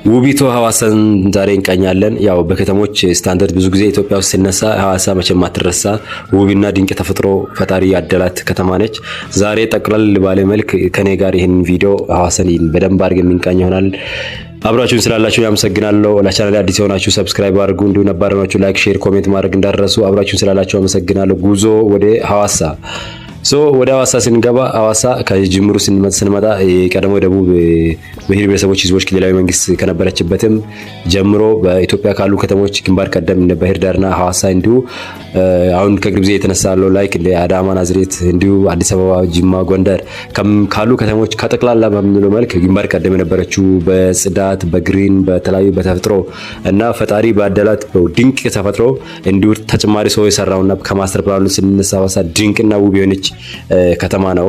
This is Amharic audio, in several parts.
ውቢቱ ሐዋሳን ዛሬ እንቃኛለን። ያው በከተሞች ስታንዳርድ ብዙ ጊዜ ኢትዮጵያ ውስጥ ሲነሳ ሐዋሳ መቼም ማትረሳ ውብና ድንቅ ተፈጥሮ ፈጣሪ ያደላት ከተማ ነች። ዛሬ ጠቅላላ ባለ መልክ ከኔ ጋር ይሄን ቪዲዮ ሐዋሳን በደንብ አድርገን እንቃኝ ይሆናል። አብራችሁን ስላላችሁ ያመሰግናለሁ። ለቻናሌ አዲስ ሆናችሁ ሰብስክራይብ አድርጉ፣ እንዲሁ ነባር ሆናችሁ ላይክ፣ ሼር፣ ኮሜንት ማድረግ እንዳትረሱ። አብራችሁን ስላላችሁ አመሰግናለሁ። ጉዞ ወደ ሐዋሳ ወደ ሐዋሳ ስንገባ ሐዋሳ ከጅምሩ ስንመጣ የቀደመው ደቡብ ብሔር ብሔረሰቦች ህዝቦች ክልላዊ መንግስት ከነበረችበትም ጀምሮ በኢትዮጵያ ካሉ ከተሞች ግንባር ቀደም እንደ ባህር ዳርና ሐዋሳ እንዲሁ አሁን ከቅርብ ጊዜ የተነሳለው ላይክ እንደ አዳማ፣ ናዝሬት እንዲሁ አዲስ አበባ፣ ጅማ፣ ጎንደር ካሉ ከተሞች ከጠቅላላ በምንለው መልክ ግንባር ቀደም የነበረችው በጽዳት በግሪን በተለያዩ በተፈጥሮ እና ፈጣሪ ባደላት ድንቅ ተፈጥሮ እንዲሁ ተጨማሪ ሰው የሰራውና ከማስተር ፕላኑ ስንነሳ ሐዋሳ ድንቅና ውብ የሆነች ከተማ ነው።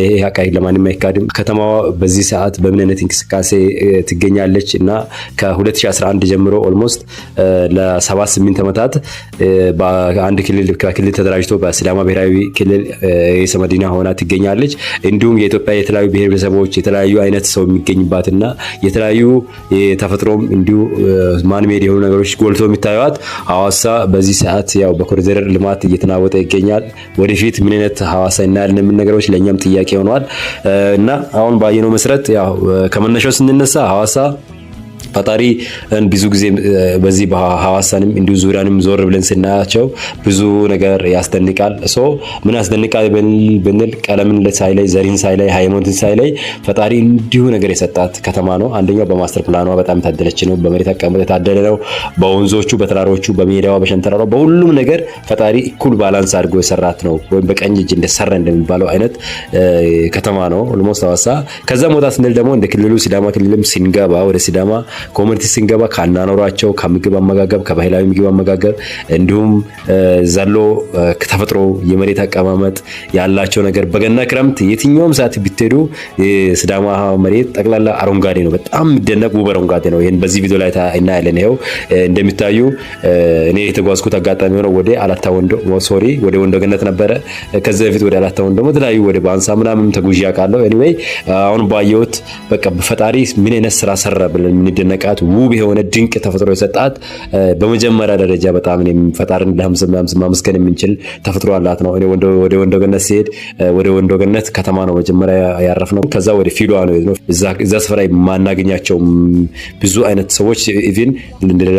ይሄ አካይ ለማንም አይካድም። ከተማዋ በዚህ ሰዓት በምን አይነት እንቅስቃሴ ትገኛለች እና ከ2011 ጀምሮ ኦልሞስት ለ78 ዓመታት በአንድ ክልል ተደራጅቶ በሲዳማ ብሔራዊ ክልል ርዕሰ መዲና ሆና ትገኛለች። እንዲሁም የኢትዮጵያ የተለያዩ ብሔር ብሔረሰቦች የተለያዩ አይነት ሰው የሚገኝባትና የተለያዩ ተፈጥሮም እንዲሁ ማንሜድ የሆኑ ነገሮች ጎልቶ የሚታዩት ሐዋሳ በዚህ ሰዓት ያው በኮሪደር ልማት እየተናወጠ ይገኛል። ወደፊት ምን አይነት ሐዋሳ እናያለን ምን ነገሮች ለኛም ጥያቄ ሆነዋል እና አሁን ባየነው መሰረት ያው ከመነሻው ስንነሳ ሐዋሳ ፈጣሪ ብዙ ጊዜ በዚህ በሐዋሳንም እንዲሁ ዙሪያንም ዞር ብለን ስናያቸው ብዙ ነገር ያስደንቃል። ምን ያስደንቃል ብንል ቀለምን ሳይለይ ዘሪን ሳይለይ ሃይማኖትን ሳይለይ ፈጣሪ እንዲሁ ነገር የሰጣት ከተማ ነው። አንደኛው በማስተር ፕላኗ በጣም ታደለች ነው። በመሬት አቀማመጥ የታደለ ነው። በወንዞቹ፣ በተራሮቹ፣ በሜዳዋ፣ በሸንተረሯ በሁሉም ነገር ፈጣሪ እኩል ባላንስ አድርጎ የሰራት ነው። ወይም በቀኝ እጅ እንደሰራ እንደሚባለው አይነት ከተማ ነው ኦልሞስት ሐዋሳ። ከዛ መውጣት ስንል ደግሞ እንደ ክልሉ ሲዳማ ክልልም ሲንገባ ወደ ሲዳማ ኮሚኒቲ ሲንገባ ካናኖራቸው ከምግብ አመጋገብ ከባህላዊ ምግብ አመጋገብ እንዲሁም ዘሎ ተፈጥሮ የመሬት አቀማመጥ ያላቸው ነገር በገና ክረምት የትኛውም ሰዓት ቢትሄዱ የሲዳማ መሬት ጠቅላላ አረንጓዴ ነው። በጣም የሚደነቅ ውብ አረንጓዴ ነው። ይሄን በዚህ ቪዲዮ ላይ እናያለን። ይሄው እንደሚታዩ እኔ የተጓዝኩት አጋጣሚ ሆኖ ወደ አላታ ወንዶ ወደ ወንዶ ገነት ነበረ። ከዚህ በፊት ወደ አላታ ወንዶ ተለያዩ ወደ ባንሳ ምናምን ተጉዣ ቃለው ኤኒዌይ አሁን ባየሁት በቃ በፈጣሪ ምን አይነት ስራ ሰራ ብለን ምን ነቃት ውብ የሆነ ድንቅ ተፈጥሮ የሰጣት በመጀመሪያ ደረጃ በጣም ፈጣሪን ለማመስገን የምንችል ተፈጥሮ አላት ነው። እኔ ወደ ወንዶ ገነት ሲሄድ ወደ ወንዶ ገነት ከተማ ነው መጀመሪያ ያረፍነው። ከዛ ወደ ፊሏ ነው። እዛ ስፍራ የማናገኛቸው ብዙ አይነት ሰዎች ኢቭን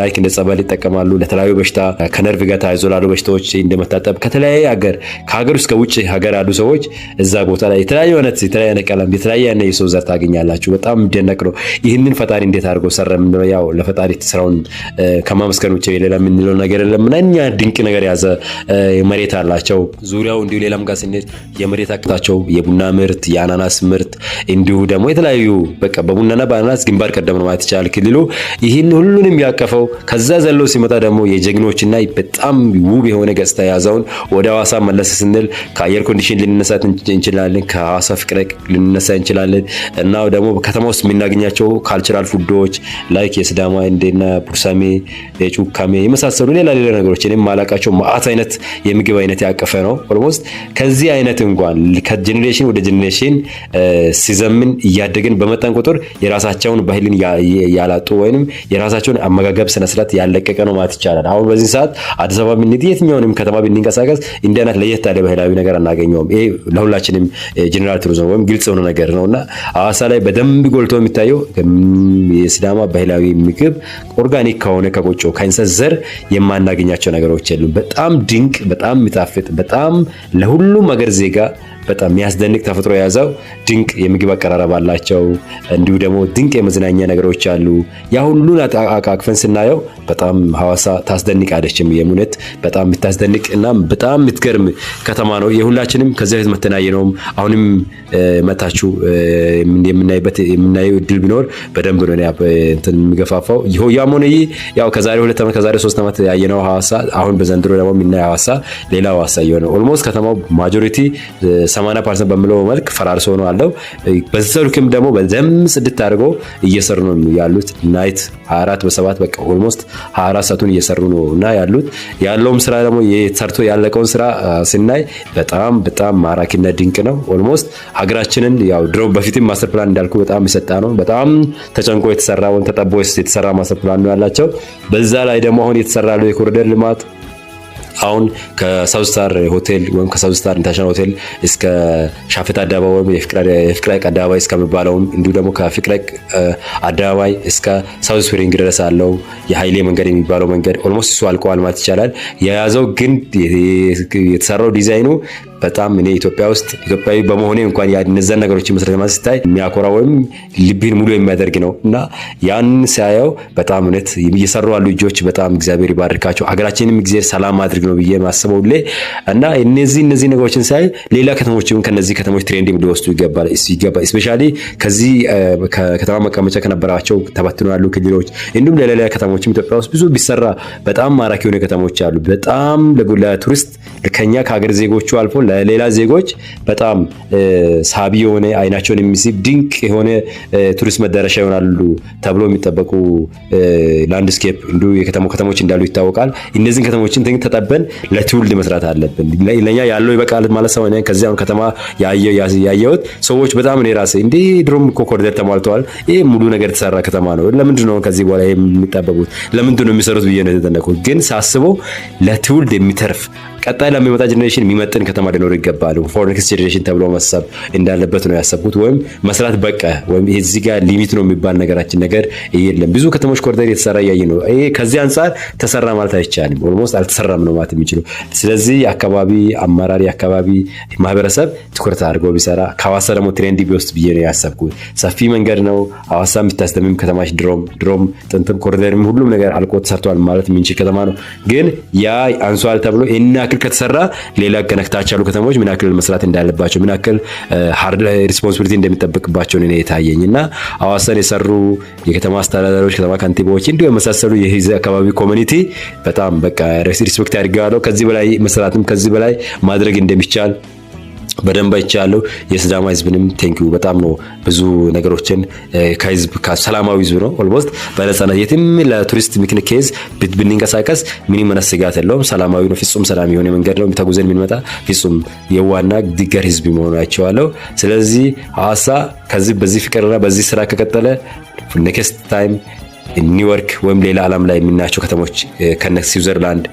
ላይክ እንደ ጸበል ይጠቀማሉ። ለተለያዩ በሽታ ከነርቭ ጋር ተያይዞ ላሉ በሽታዎች እንደመታጠብ ከተለያየ ሀገር ከሀገር ውስጥ ከውጭ ሀገር ያሉ ሰዎች እዛ ቦታ ላይ የተለያየ ቀለም የተለያየ የሰው ዘር ታገኛላችሁ። በጣም የሚደነቅ ነው። ይህንን ፈጣሪ እንዴት አድርጎ ሰራ ምንድነው? ያው ለፈጣሪ ስራውን ከማመስገን ውጪ ሌላ ምንለው ነገር የለም። ምንኛ ድንቅ ነገር ያዘ መሬት አላቸው። ዙሪያው እንዲሁ ሌላም ጋር ስንሄድ የመሬት አቅጣጫው የቡና ምርት፣ የአናናስ ምርት እንዲሁ ደግሞ የተለያዩ በቃ በቡናና በአናናስ ግንባር ቀደም ነው ማለት ይቻላል ክልሉ። ይህን ሁሉንም ያቀፈው ከዛ ዘለው ሲመጣ ደግሞ የጀግኖችና በጣም ውብ የሆነ ገጽታ ያዘውን ወደ ሐዋሳ መለስ ስንል ከአየር ኮንዲሽን ልንነሳ እንችላለን። ከሐዋሳ ፍቅር ልንነሳ እንችላለን እና ደግሞ ከተማ ውስጥ የምናገኛቸው ካልቸራል ፉዶች ላይክ የሲዳማ እንደና ፑርሳሜ ጩካሜ የመሳሰሉ ሌላ ነገሮች እኔም ማላቃቸው ማአት አይነት የምግብ አይነት ያቀፈ ነው። ኦልሞስት ከዚህ አይነት እንኳን ከጄኔሬሽን ወደ ጄኔሬሽን ሲዘምን እያደገን በመጣን ቁጥር የራሳቸውን ባህልን ያላጡ ወይንም የራሳቸውን አመጋገብ ስነስርዓት ያለቀቀ ነው ማለት ይቻላል። አሁን በዚህ ሰዓት አዲስ አበባ ምንድነው የትኛውንም ከተማ ብንንቀሳቀስ እንደናት ለየት ያለ ባህላዊ ነገር አናገኘውም። ይሄ ለሁላችንም ጄኔራል ትሩዝም ወይም ግልጽ የሆነ ነገር ነውና ሐዋሳ ላይ በደንብ ጎልቶ የሚታየው የሲዳማ ባህላዊ ምግብ ኦርጋኒክ ከሆነ ከቆጮ ከእንሰት ዘር የማናገኛቸው ነገሮች የሉም። በጣም ድንቅ በጣም የሚጣፍጥ በጣም ለሁሉም ሀገር ዜጋ በጣም የሚያስደንቅ ተፈጥሮ የያዘው ድንቅ የምግብ አቀራረብ አላቸው። እንዲሁ ደግሞ ድንቅ የመዝናኛ ነገሮች አሉ። ያ ሁሉን አቃቅፈን ስናየው በጣም ሐዋሳ ታስደንቃለችም። የሙነት በጣም የምታስደንቅ እና በጣም የምትገርም ከተማ ነው። የሁላችንም ከዚህ በፊት መተናየነውም አሁንም መታችሁ የምናየው እድል ቢኖር በደንብ ነው እንትን የሚገፋፋው። ያም ሆነ ያው ከዛሬ 2 ዓመት ከዛሬ 3 ዓመት ያየነው ሐዋሳ አሁን በዘንድሮ ደግሞ የምናየው ሐዋሳ ሌላ ሐዋሳ የሆነ ኦልሞስት ከተማው ማጆሪቲ 80% በሚለው መልክ ፈራርሶ ነው አለው። በዛው ልክም ደግሞ በደም ጽድት አድርገው እየሰሩ ነው ያሉት። ናይት 24 በ7 በቃ ኦልሞስት 24 ሰዓቱን እየሰሩ ነው እና ያለውም ስራ ደግሞ የሰርቶ ያለቀውን ስራ ስናይ በጣም ማራኪና ድንቅ ነው። ኦልሞስት ሀገራችንን ያው ድሮ በፊትም ማስተር ፕላን እንዳልኩ በጣም የሰጣ ነው። በጣም ተጨንቆ የተሰራ ወን ተጠቦ የተሰራ ማስተር ፕላን ነው ያላቸው። በዛ ላይ ደግሞ አሁን የተሰራ ያለው የኮሪደር ልማት አሁን ከሳውዝ ስታር ሆቴል ወይም ከሳውዝ ስታር ኢንተርናሽናል ሆቴል እስከ ሻፍታ አደባባይ ወይም የፍቅር አደባባይ እስከሚባለው እንዲሁ ደግሞ ከፍቅር አደባባይ እስከ ሳውዝ ስፕሪንግ ድረስ አለው የኃይሌ መንገድ የሚባለው መንገድ ኦልሞስት እሱ አልቋል ማለት ይቻላል። የያዘው ግን የተሰራው ዲዛይኑ በጣም እኔ ኢትዮጵያ ውስጥ ኢትዮጵያዊ በመሆኔ እንኳን እነዛን ነገሮችን መስራት ማለት ሲታይ የሚያኮራ ወይም ልብን ሙሉ የሚያደርግ ነው እና ያን ሳያየው በጣም እውነት እየሰሩ ያሉ ልጆች በጣም እግዚአብሔር ይባርካቸው፣ ሀገራችንም እግዚአብሔር ሰላም ማድረግ ነው ብዬ ማስበው እና እነዚህ ነገሮችን ሳይ ሌላ ከተሞችም ከነዚህ ከተሞች ትሬንድ ሊወስዱ ይገባል። ስፔሻሊ ከዚህ ከተማ መቀመጫ ከነበራቸው ተበትኖ ያሉ ክልሎች እንዲሁም ለሌላ ከተሞችም ኢትዮጵያ ውስጥ ብዙ ቢሰራ በጣም ማራኪ የሆነ ከተሞች አሉ። በጣም ለቱሪስት ከኛ ከሀገር ዜጎቹ አልፎ ለሌላ ዜጎች በጣም ሳቢ የሆነ አይናቸውን የሚስብ ድንቅ የሆነ ቱሪስት መዳረሻ ይሆናሉ ተብሎ የሚጠበቁ ላንድስኬፕ እንዱ ከተሞች እንዳሉ ይታወቃል። እነዚህን ከተሞችን ተጠበን ለትውልድ መስራት አለብን። ለኛ ያለው ይበቃል ማለት ሳይሆን ከዚያም ከተማ ያየሁት ሰዎች በጣም እኔ ራሴ እንዴ ድሮም እኮ ኮሪደር ተሟልተዋል፣ ይሄ ሙሉ ነገር የተሰራ ከተማ ነው፣ ለምንድን ነው ከዚህ በኋላ የሚጠበቁት ለምንድን ነው የሚሰሩት ብዬ ነው የተደነኩት። ግን ሳስበው ለትውልድ የሚተርፍ ቀጣይ ለሚመጣ ጀነሬሽን የሚመጥን ከተማ ሊኖር ይገባል። ፎር ኔክስት ጀነሬሽን ተብሎ ማሰብ እንዳለበት ነው ያሰብኩት። ወይም መስራት በቃ ወይም እዚህ ጋር ሊሚት ነው የሚባል ነገር የለም። ብዙ ከተሞች ኮሪደር የተሰራ ያየ ነው። ይሄ ከዚህ አንፃር ተሰራ ማለት አይቻልም። ኦልሞስት አልተሰራም ነው ማለት የሚችለው። ስለዚህ አካባቢ አመራሪ አካባቢ ማህበረሰብ ትኩረት አድርጎ ቢሰራ ከሐዋሳ ደግሞ ትሬንድ ቢወስድ ብዬ ነው ያሰብኩት። ሰፊ መንገድ ነው ሐዋሳ የምታስደምም ከተማች ድሮም ጥንትም ኮሪደርም ሁሉም ነገር አልቆ ተሰርቷል ማለት የምንችል ከተማ ነው። ግን ያ አንሷል ተብሎ እና ከተሰራ ሌላ ከነክታች ያሉ ከተሞች ምን ያክል መስራት እንዳለባቸው ምን ያክል ሃርድ ሪስፖንሲቢሊቲ እንደሚጠበቅባቸው ነው የታየኝና ሐዋሳን የሰሩ የከተማ አስተዳዳሪዎች ከተማ ካንቲባዎች እንዲሁ የመሳሰሉ የህዝብ አካባቢ ኮሚኒቲ በጣም በቃ ሪስፔክት ያድርጋሉ። ከዚህ በላይ መስራትም ከዚህ በላይ ማድረግ እንደሚቻል በደንብ አይቻለሁ። የሲዳማ ህዝብንም ቴንኪው በጣም ነው ብዙ ነገሮችን ከህዝብ ከሰላማዊ ህዝብ ነው ኦልሞስት በነፃነት የትም ለቱሪስት ምክንያት ኬዝ ብንንቀሳቀስ ምንም መነስጋት የለውም። ሰላማዊ ነው፣ ፍጹም ሰላም የሆነ መንገድ ነው ተጉዘን የምንመጣ ፍጹም የዋና ዲገር ህዝብ መሆናቸዋለሁ። ስለዚህ ሐዋሳ ከዚህ በዚህ ፍቅርና በዚህ ስራ ከቀጠለ ኔክስት ታይም ኒውዮርክ ወይም ሌላ ዓለም ላይ የምናያቸው ከተሞች ከነ ስዊዘርላንድ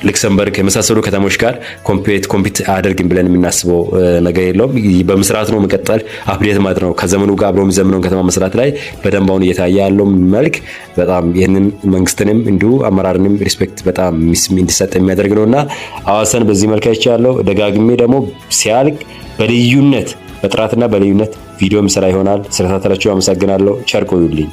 ሉክሰምበርግ የመሳሰሉ ከተሞች ጋር ኮምፒት አድርግን ብለን የምናስበው ነገር የለውም። በመስራት ነው መቀጠል አፕዴት ማለት ነው። ከዘመኑ ጋር አብሮ የሚዘምነውን ከተማ መስራት ላይ በደንብ አሁን እየታየ ያለው መልክ በጣም ይሄንን መንግስትንም እንዲሁ አመራርንም ሪስፔክት በጣም እንዲሰጥ የሚያደርግ ነውና ሐዋሳን በዚህ መልክ አይቻለሁ። ደጋግሜ ደግሞ ሲያልቅ በልዩነት በጥራትና በልዩነት ቪዲዮ ምሰራ ይሆናል። ስለተከታተላችሁ አመሰግናለሁ። ቸር ቆዩልኝ።